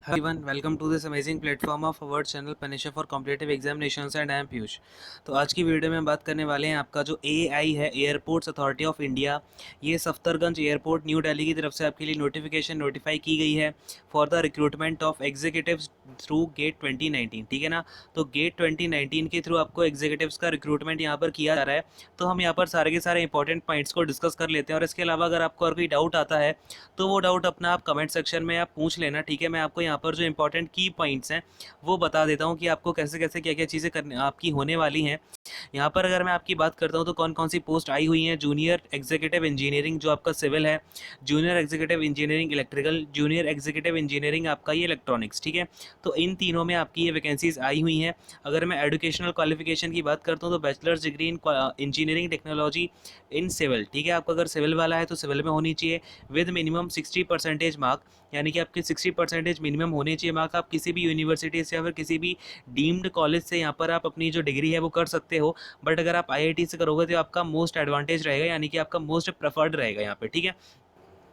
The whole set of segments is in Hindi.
Hi everyone, welcome to this amazing platform of our channel Punisher for Competitive Examinations and I am Piyush. तो आज की वीडियो में हम बात करने वाले हैं आपका जो एआई है एयरपोर्ट्स अथॉरिटी ऑफ इंडिया, ये सफ्दरगंज एयरपोर्ट न्यू दिल्ली की तरफ से आपके लिए नोटिफिकेशन नोटिफाई की गई है for the recruitment of executives through GATE 2019। ठीक है ना। तो गेट 2019 के थ्रू आपको एग्जीक्यूटिव्स का रिक्रूटमेंट यहाँ पर किया जा रहा है। तो हम यहाँ पर सारे के सारे इंपॉर्टेंट पॉइंट्स को डिस्कस कर लेते हैं और इसके अलावा अगर आपको और कोई डाउट आता है तो वो डाउट अपना आप कमेंट सेक्शन में आप पूछ लेना। ठीक है, मैं आपको यहाँ पर जो इंपॉर्टेंट की पॉइंट्स हैं वो बता देता हूँ कि आपको कैसे कैसे क्या क्या चीज़ें करने आपकी होने वाली हैं। यहाँ पर अगर मैं आपकी बात करता हूँ तो कौन कौन सी पोस्ट आई हुई हैं। जूनियर एग्जीक्यूटिव इंजीनियरिंग जो आपका सिविल है, junior executive engineering electrical, junior executive engineering आपका ये इलेक्ट्रॉनिक्स। ठीक है, तो इन तीनों में आपकी ये वैकेंसीज आई हुई हैं। अगर मैं एजुकेशनल क्वालिफिकेशन की बात करता हूँ तो bachelors degree in engineering technology in civil. ठीक है, आपका अगर सिविल वाला है तो सिविल में होनी चाहिए विद मिनिमम 60% मार्क, यानी कि आपके 60% मिनिमम होने चाहिए मार्क। आप किसी भी यूनिवर्सिटी से या फिर किसी भी डीम्ड कॉलेज से यहाँ पर आप अपनी जो डिग्री है वो कर सकते हो, बट अगर आप आईआईटी से करोगे तो आपका मोस्ट एडवांटेज रहेगा, यानी कि आपका मोस्ट प्रेफर्ड रहेगा यहाँ पे। ठीक है,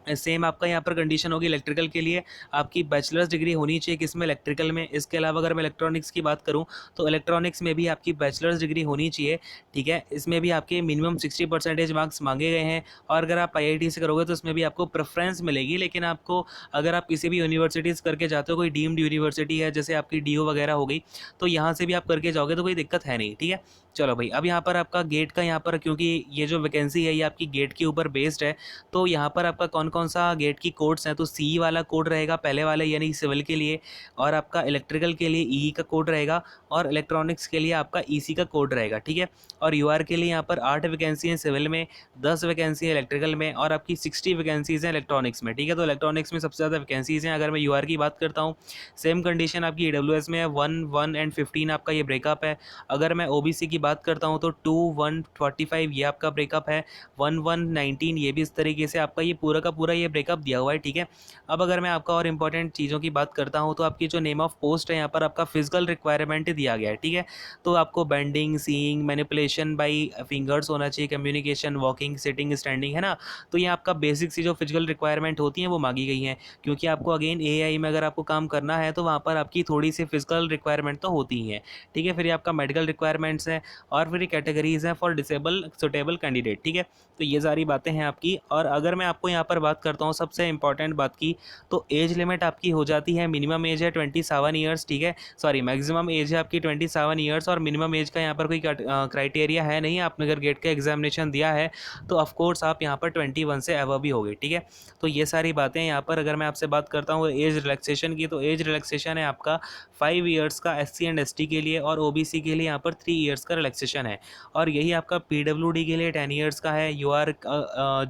सेम आपका यहाँ पर कंडीशन होगी इलेक्ट्रिकल के लिए, आपकी बैचलर्स डिग्री होनी चाहिए किसमें, इलेक्ट्रिकल में। इसके अलावा अगर मैं इलेक्ट्रॉनिक्स की बात करूँ तो इलेक्ट्रॉनिक्स में भी आपकी बैचलर्स डिग्री होनी चाहिए। ठीक है, इसमें भी आपके मिनिमम 60% मार्क्स मांगे गए हैं। और अगर आप आईआईटी से करोगे तो इसमें भी आपको प्रेफरेंस मिलेगी, लेकिन आपको अगर आप किसी भी यूनिवर्सिटीज़ करके जाते हो, कोई डीम्ड यूनिवर्सिटी है जैसे आपकी डीओ वगैरह हो गई, तो यहाँ से भी आप करके जाओगे तो कोई दिक्कत है नहीं। ठीक है, चलो भाई, अब यहाँ पर आपका गेट का यहाँ पर, क्योंकि ये जो वैकेंसी है ये आपकी गेट के ऊपर बेस्ड है, तो यहाँ पर आपका कौन कौन सा गेट की कोड्स हैं। तो सी वाला कोड रहेगा पहले वाले, यानी सिविल के लिए, और आपका इलेक्ट्रिकल के लिए ई का कोड रहेगा, और इलेक्ट्रॉनिक्स के लिए आपका ईसी का कोड रहेगा। ठीक है, और यूआर के लिए यहाँ पर 8 वैकेंसी हैं सिविल में, 10 वैकेंसी है इलेक्ट्रिकल में, और आपकी 60 वैकेंसीज़ हैं इलेक्ट्रॉनिक्स में। ठीक है, तो इलेक्ट्रॉनिक्स में सबसे ज़्यादा वैकेंसीज़ हैं। अगर मैं यूआर की बात करता हूँ, सेम कंडीशन आपकी ईडब्ल्यूएस में है, 1, 1 एंड 15 आपका ये ब्रेकअप है। अगर मैं ओबीसी की बात करता हूँ तो 2, 1, 45 ये आपका ब्रेकअप है, 1, 1, 19 ये भी इस तरीके से आपका ये पूरा का पूरा ये ब्रेकअप दिया हुआ है। ठीक है, अब अगर मैं आपका और इंपॉर्टेंट चीज़ों की बात करता हूँ तो आपकी जो नेम ऑफ पोस्ट है यहाँ पर आपका फिजिकल रिक्वायरमेंट दिया गया है। ठीक है, तो आपको bending, seeing, manipulation by fingers होना चाहिए, कम्युनिकेशन, वॉकिंग, सिटिंग, स्टैंडिंग, है ना। तो ये आपका बेसिक सी जो फिजिकल रिक्वायरमेंट होती हैं वो मांगी गई हैं, क्योंकि आपको अगेन एआई में अगर आपको काम करना है तो वहाँ पर आपकी थोड़ी सी फिजिकल रिक्वायरमेंट तो होती ही है। ठीक है, फिर ये आपका मेडिकल रिक्वायरमेंट्स हैं, और फिर ये कैटेगरीज हैं फॉर डिसेबल सुटेबल कैंडिडेट। ठीक है, तो ये सारी बातें हैं आपकी। और अगर मैं आपको यहाँ पर बात करता हूँ सबसे इंपॉर्टेंट बात की, तो एज लिमिट आपकी हो जाती है, मिनिमम एज है 27 ईयर्स। ठीक है, सॉरी, मैक्सिमम एज है आपकी 27 ईयर्स, और मिनिमम एज का यहाँ पर कोई क्राइटेरिया है नहीं। आपने अगर गेट का एग्जामिनेशन दिया है तो ऑफकोर्स आप यहाँ पर 21 से अबव भी होगे। ठीक है, तो ये सारी बातें यहाँ पर। अगर मैं आपसे बात करता हूँ एज रिलैक्सेशन की, तो एज रिलैक्सेशन है आपका 5 ईयर्स का एससी एंड एसटी के लिए, और ओबीसी के लिए यहाँ पर 3 ईयर्स का रिलैक्सेशन है। और यही आपका पीडब्ल्यूडी के लिए 10 ईयर्स का है। यूआर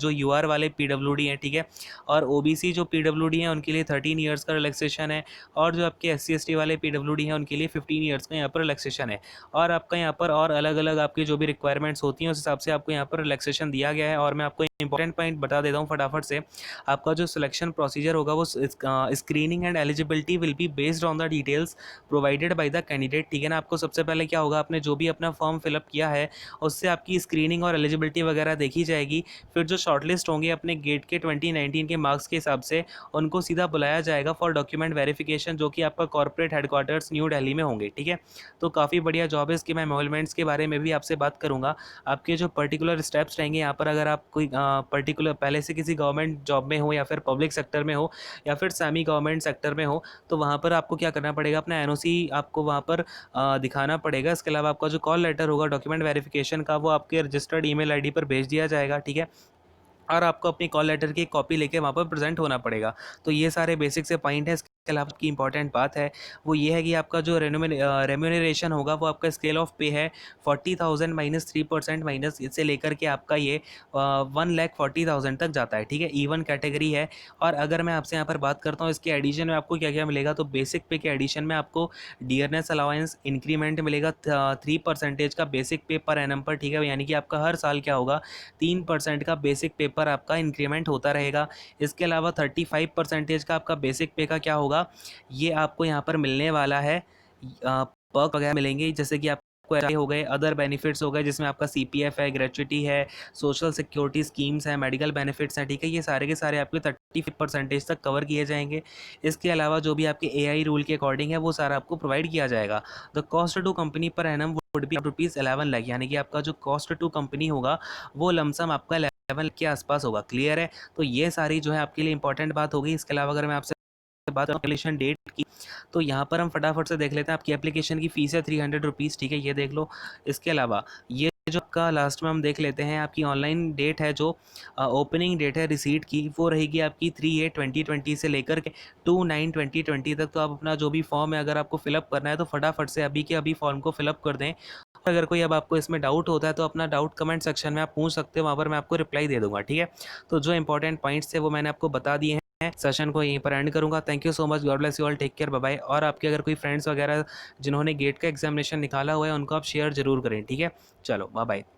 जो यूआर वाले पीडब्ल्यूडी हैं, ठीक है, और ओबीसी जो पीडब्ल्यूडी हैं उनके लिए 13 ईयर्स का रिलैक्सेशन है, और जो आपके एससी एसटी वाले पीडब्ल्यूडी हैं उनके लिए 15 ईयर्स का यहाँ पर रिलैक्सेशन है। और आपका यहाँ पर और अलग अलग आपकी जो भी रिक्वायरमेंट्स होती हैं उस हिसाब से आपको यहाँ पर रिलैक्सेशन दिया गया है। और मैं आपको इंपॉर्टेंट पॉइंट बता देता हूँ फटाफट से, आपका जो सिलेक्शन प्रोसीजर होगा वो screening and eligibility will be based on the details provided by the candidate. ठीक है ना, आपको सबसे पहले क्या होगा, आपने जो भी अपना फॉर्म फिलअप किया है उससे आपकी स्क्रीनिंग और एलिजिबिलिटी वगैरह देखी जाएगी। फिर जो शॉर्टलिस्ट होंगे अपने गेट के 2019 के मार्क्स के हिसाब से, उनको सीधा बुलाया जाएगा फॉर डॉक्यूमेंट वेरिफिकेशन, जो कि आपका कॉर्पोरेट हेडक्वार्टर्स न्यू दिल्ली में होंगे। ठीक है, तो काफ़ी बढ़िया जॉब है इसकी। मैं एमोलमेंट्स के बारे में भी आपसे बात करूँगा। आपके जो पर्टिकुलर स्टेप्स रहेंगे यहाँ पर, अगर आप कोई पर्टिकुलर पहले से किसी गवर्नमेंट जॉब में हो, या फिर पब्लिक सेक्टर में हो, या फिर सेमी गवर्नमेंट सेक्टर में हो, तो वहाँ पर आपको क्या करना पड़ेगा, अपना एनओसी आपको वहाँ पर दिखाना पड़ेगा। इसके अलावा आपका जो कॉल लेटर होगा डॉक्यूमेंट वेरिफिकेशन का, वो आपके रजिस्टर्ड ईमेल आईडी पर भेज दिया जाएगा। ठीक है, और आपको अपनी कॉल लेटर की एक कॉपी लेके वहाँ पर प्रेजेंट होना पड़ेगा। तो ये सारे बेसिक से पॉइंट है। इसके अलावा की इंपॉर्टेंट बात है वो ये है कि आपका जो रेम्यूनरेशन होगा वो आपका स्केल ऑफ पे है 40,000 माइनस 3% माइनस इससे लेकर के आपका ये 1,40,000 तक जाता है। ठीक है, E1 कैटेगरी है। और अगर मैं आपसे यहाँ पर बात करता हूँ इसके एडिशन में आपको क्या क्या मिलेगा, तो बेसिक पे के एडिशन में आपको डियरनेस अलाउंस इंक्रीमेंट मिलेगा 3% का बेसिक पे पर एनम पर। ठीक है, यानी कि आपका हर साल क्या होगा, 3% का बेसिक पे पर आपका इंक्रीमेंट होता रहेगा। इसके अलावा 35% का आपका बेसिक पे का क्या होगा, ये आपको यहाँ पर मिलने वाला है, पर्क वगैरह मिलेंगे, जैसे कि आपको आपको हो गए, अदर बेनिफिट्स हो गए जिसमें आपका CPF है, ग्रेचुइटी है, सोशल सिक्योरिटी स्कीम्स है, मेडिकल बेनिफिट्स हैं, ठीक है। ये सारे के सारे आपके 30% तक कवर किए जाएंगे। इसके अलावा जो भी आपके AI रूल के अकॉर्डिंग है वो सारा आपको प्रोवाइड किया जाएगा। The cost to company per annum would be ₹11 lakh, यानी कि आपका जो कॉस्ट टू कंपनी होगा वो लमसम आपका 11 के आसपास होगा। क्लियर है? तो ये सारी जो है आपके लिए इंपॉर्टेंट बात होगी। इसके अलावा अगर मैं आपसे बात करूं एप्लीकेशन डेट की, तो यहाँ पर हम फटाफट से देख लेते हैं। आपकी एप्लीकेशन की फ़ीस है ₹300, ठीक है, ये देख लो। इसके अलावा ये जो आपका लास्ट में हम देख लेते हैं, आपकी ऑनलाइन डेट है जो ओपनिंग डेट है रिसीट की, वो रहेगी आपकी 3/8/2020 से लेकर के 2/9/2020 तक। तो आप अपना जो भी फॉर्म है अगर आपको फिलअप करना है तो फटाफट से अभी के अभी फॉर्म को फिलअप कर दें। अगर कोई अब आपको इसमें डाउट होता है तो अपना डाउट कमेंट सेक्शन में आप पूछ सकते हो, वहाँ पर मैं आपको रिप्लाई दे दूंगा, ठीक है। तो जो इंपॉर्टेंट पॉइंट्स थे वो मैंने आपको बता दिए हैं। सेशन को यहीं पर एंड करूंगा। Thank you so much, God bless you all, take care, bye bye. और आपके अगर कोई फ्रेंड्स वगैरह जिन्होंने गेट का एग्जामिनेशन निकाला हुआ है उनको आप शेयर जरूर करें, ठीक है। चलो बाय बाय।